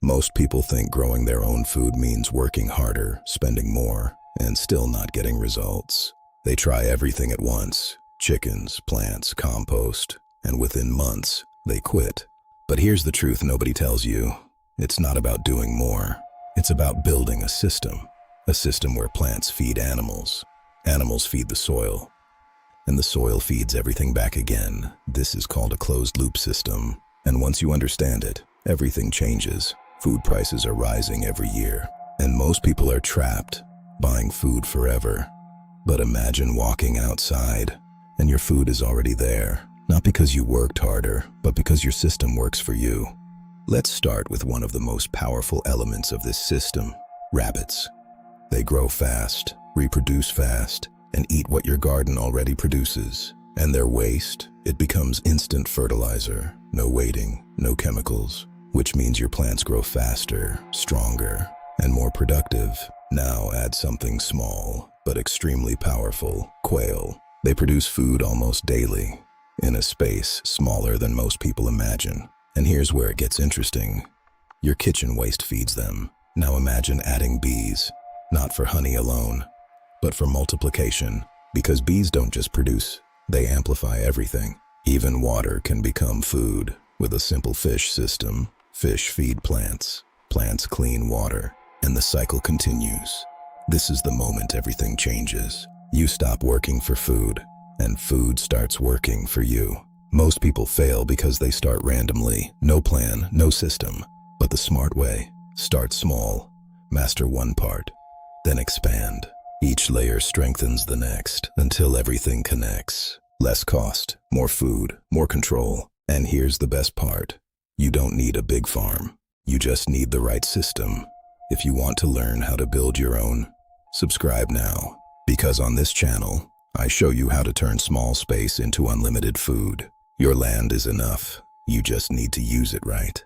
Most people think growing their own food means working harder, spending more, and still not getting results. They try everything at once: chickens, plants, compost, and within months, they quit. But here's the truth nobody tells you. It's not about doing more. It's about building a system where plants feed animals, animals feed the soil, and the soil feeds everything back again. This is called a closed-loop system. And once you understand it, everything changes. Food prices are rising every year, and most people are trapped, buying food forever. But imagine walking outside, and your food is already there, not because you worked harder, but because your system works for you. Let's start with one of the most powerful elements of this system: rabbits. They grow fast, reproduce fast, and eat what your garden already produces. And their waste, it becomes instant fertilizer. No waiting, no chemicals, which means your plants grow faster, stronger, and more productive. Now add something small, but extremely powerful: quail. They produce food almost daily, in a space smaller than most people imagine. And here's where it gets interesting. Your kitchen waste feeds them. Now imagine adding bees, not for honey alone, but for multiplication. Because bees don't just produce, they amplify everything. Even water can become food with a simple fish system. Fish feed plants, plants clean water, and the cycle continues. This is the moment everything changes. You stop working for food, and food starts working for you. Most people fail because they start randomly. No plan, no system. But the smart way: start small, master one part, then expand. Each layer strengthens the next until everything connects. Less cost, more food, more control. And here's the best part: you don't need a big farm. You just need the right system. If you want to learn how to build your own, subscribe now. Because on this channel, I show you how to turn small space into unlimited food. Your land is enough. You just need to use it right.